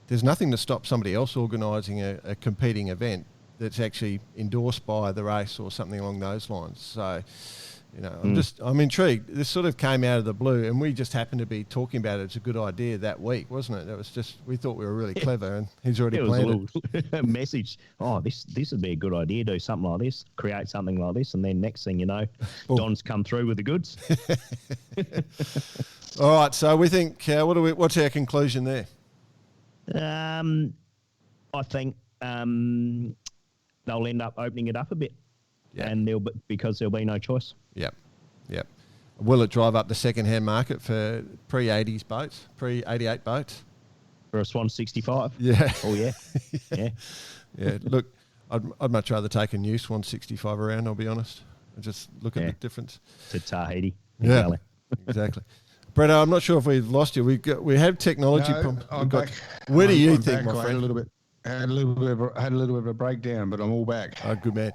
[SPEAKER 1] there's nothing to stop somebody else organising a competing event that's actually endorsed by the race or something along those lines. So, you know, I'm intrigued. This sort of came out of the blue, and we just happened to be talking about it. It's a good idea that week, wasn't it? It was just, we thought we were really clever, and he's already planned it.
[SPEAKER 3] It was a little message. Oh, this would be a good idea. Do something like this, create something like this, and then next thing you know, Don's come through with the goods.
[SPEAKER 1] All right, so we think, what's our conclusion there?
[SPEAKER 3] I think they'll end up opening it up a bit, and because there'll be no choice.
[SPEAKER 1] Yep. Will it drive up the second-hand market for pre-80s boats, pre-88 boats?
[SPEAKER 3] For a Swan 65?
[SPEAKER 1] Yeah.
[SPEAKER 3] Oh, yeah.
[SPEAKER 1] Yeah. Look, I'd much rather take a new Swan 65 around, I'll be honest. And just look at the difference.
[SPEAKER 3] To Tahiti.
[SPEAKER 1] Yeah, exactly. Brett, I'm not sure if we've lost you. We have technology problems.
[SPEAKER 2] I'm back.
[SPEAKER 1] Where do you think, my friend?
[SPEAKER 2] I had a little bit of a breakdown, but I'm all back.
[SPEAKER 1] Oh, good man.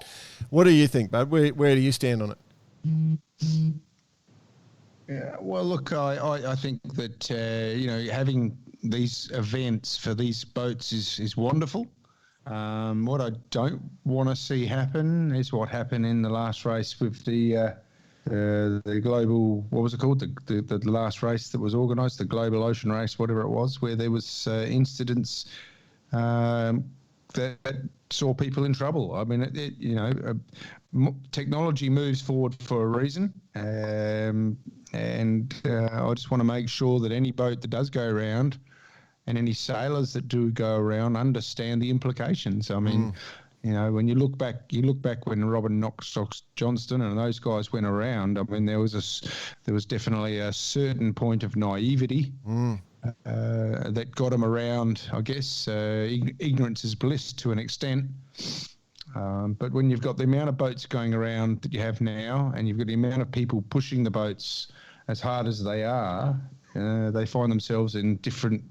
[SPEAKER 1] What do you think, bud? Where do you stand on it?
[SPEAKER 2] Yeah, well, look, I think that having these events for these boats is wonderful. What I don't want to see happen is what happened in the last race with the global, what was it called? The last race that was organised, the Global Ocean Race, whatever it was, where there was incidents that saw people in trouble. I mean, technology moves forward for a reason, and I just want to make sure that any boat that does go around and any sailors that do go around understand the implications. I mean, when you look back when Robin Knox-Johnston and those guys went around. I mean, there was definitely a certain point of naivety that got them around. I guess ignorance is bliss to an extent. But when you've got the amount of boats going around that you have now, and you've got the amount of people pushing the boats as hard as they are, they find themselves in different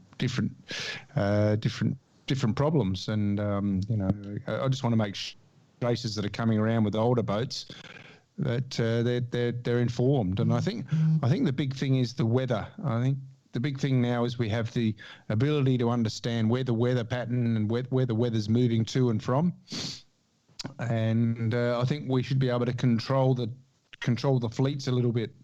[SPEAKER 2] problems. And I just want to make races that are coming around with older boats that they're informed. And I think the big thing is the weather. I think the big thing now is we have the ability to understand where the weather pattern and where the weather's moving to and from. And I think we should be able to control the fleets a little bit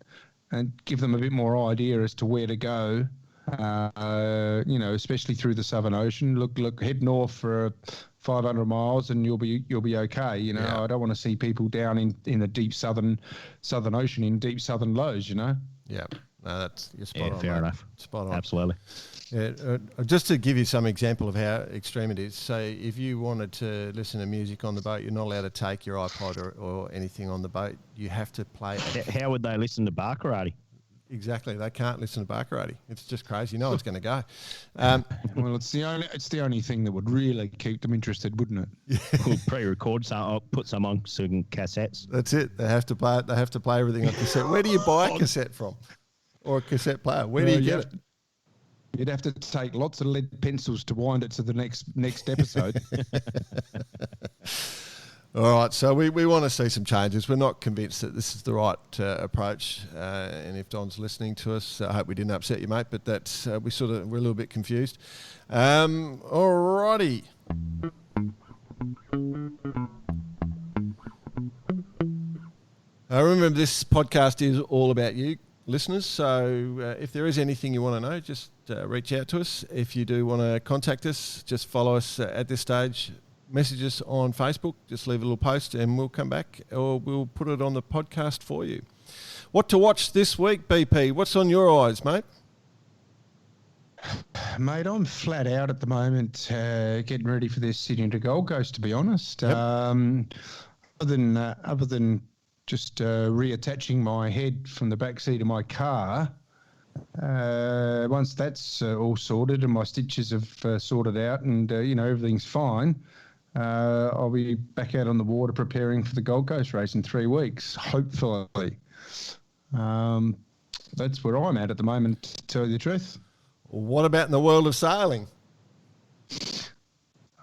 [SPEAKER 2] and give them a bit more idea as to where to go. Especially through the Southern Ocean. Look, head north for 500 miles and you'll be okay. I don't want to see people down in the deep Southern Ocean in deep southern lows.
[SPEAKER 1] Yeah. No, you're spot on.
[SPEAKER 3] Fair enough.
[SPEAKER 1] Spot on.
[SPEAKER 3] Absolutely.
[SPEAKER 1] Yeah, just to give you some example of how extreme it is. So if you wanted to listen to music on the boat, you're not allowed to take your iPod or anything on the boat. You have to play.
[SPEAKER 3] How would they listen to bar karate?
[SPEAKER 1] Exactly, they can't listen to bar karate. It's just crazy. You know it's going to go.
[SPEAKER 2] Well, it's the only thing that would really keep them interested, wouldn't it?
[SPEAKER 1] Yeah.
[SPEAKER 3] We'll pre-record some. I'll put some on some cassettes.
[SPEAKER 1] That's it. They have to play it. They have to play everything on cassette. Where do you buy a cassette from, or a cassette player? Where do you get it?
[SPEAKER 2] You'd have to take lots of lead pencils to wind it to the next episode.
[SPEAKER 1] All right, so we want to see some changes. We're not convinced that this is the right approach. And if Don's listening to us, I hope we didn't upset you, mate. But that's we're a little bit confused. All righty. Remember, this podcast is all about you, listeners. So if there is anything you want to know, just reach out to us. If you do want to contact us, just follow us at this stage. Message us on Facebook, just leave a little post and we'll come back or we'll put it on the podcast for you. What to watch this week, BP? What's on your eyes, mate?
[SPEAKER 2] Mate, I'm flat out at the moment getting ready for this Sydney to Gold Coast, to be honest. Yep. Other than just reattaching my head from the back seat of my car, once that's all sorted and my stitches have sorted out and, everything's fine, I'll be back out on the water preparing for the Gold Coast race in 3 weeks, hopefully. That's where I'm at the moment, to tell you the truth.
[SPEAKER 1] What about in the world of sailing?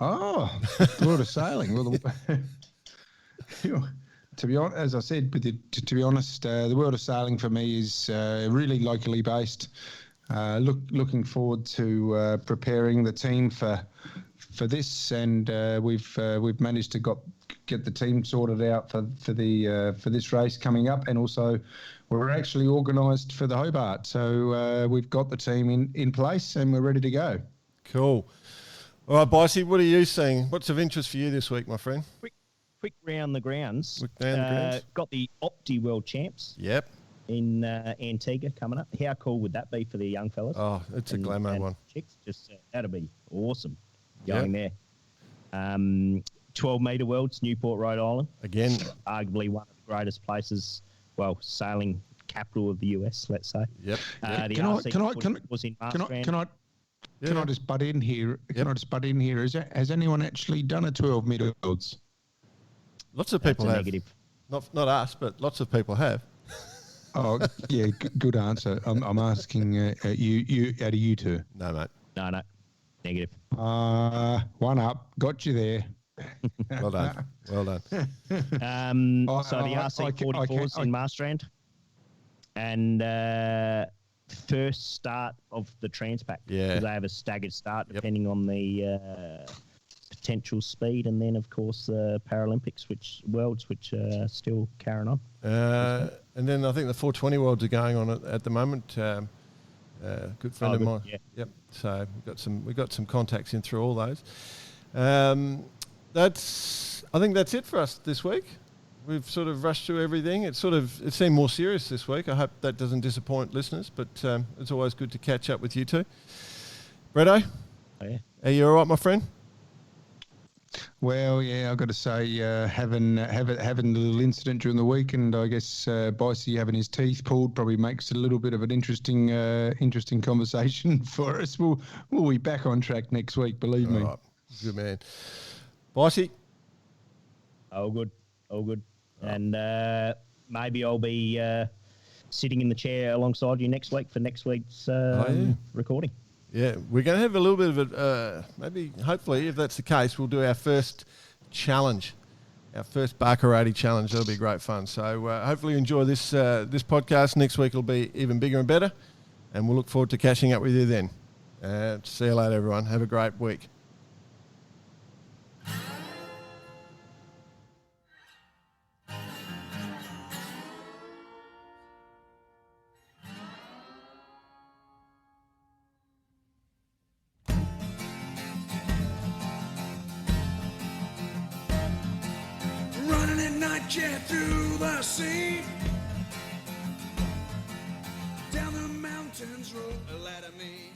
[SPEAKER 2] Oh, the world of sailing. Well, to be honest, as I said, to be honest, the world of sailing for me is really locally based. Looking forward to preparing the team for this, and we've managed to get the team sorted out for this race coming up, and also we're actually organised for the Hobart, so we've got the team in place and we're ready to go.
[SPEAKER 1] Cool. All right, Bicey, what are you seeing? What's of interest for you this week, my friend?
[SPEAKER 3] Quick round the grounds.
[SPEAKER 1] Got
[SPEAKER 3] the Opti World Champs.
[SPEAKER 1] Yep.
[SPEAKER 3] In Antigua coming up. How cool would that be for the young fellas?
[SPEAKER 1] Oh, it's a glamour one.
[SPEAKER 3] Chicks, that'll be awesome going there. 12-metre Worlds, Newport, Rhode Island.
[SPEAKER 1] Again.
[SPEAKER 3] Arguably one of the greatest places, sailing capital of the US, let's say.
[SPEAKER 1] Yep.
[SPEAKER 2] Can I just butt in here? Can I just butt in here? Has anyone actually done a 12-metre Worlds?
[SPEAKER 1] Lots of people have.
[SPEAKER 3] Negative.
[SPEAKER 1] Not us, but lots of people have.
[SPEAKER 2] Oh, yeah, good answer. I'm asking you out of you two.
[SPEAKER 1] No, mate.
[SPEAKER 3] No. Negative.
[SPEAKER 2] One up. Got you there.
[SPEAKER 1] Well done.
[SPEAKER 3] So the RC44's in Marstrand. And first start of the Transpac.
[SPEAKER 1] Yeah.
[SPEAKER 3] Because they have a staggered start depending on the potential speed, and then of course the Paralympics, which are still carrying on.
[SPEAKER 1] And then I think the 420 Worlds are going on at the moment. Good friend of mine.
[SPEAKER 3] Yeah.
[SPEAKER 1] Yep. So we've got some contacts in through all those. I think that's it for us this week. We've sort of rushed through everything. It seemed more serious this week. I hope that doesn't disappoint listeners, but it's always good to catch up with you two. Bretto, are you all right, my friend?
[SPEAKER 2] Well, yeah, I've got to say, having a little incident during the week, and I guess Bicey having his teeth pulled probably makes it a little bit of an interesting conversation for us. We'll be back on track next week, believe me.
[SPEAKER 1] Right. Good man. Bicey?
[SPEAKER 3] All good. And maybe I'll be sitting in the chair alongside you next week for next week's recording.
[SPEAKER 1] Yeah, we're going to have a little bit of it. Maybe, hopefully, if that's the case, we'll do our first challenge, our first Barkarati challenge. That'll be great fun. So hopefully you enjoy this podcast. Next week will be even bigger and better, and we'll look forward to catching up with you then. See you later, everyone. Have a great week.
[SPEAKER 5] Jet through the sea, down the mountains roll a ladder me.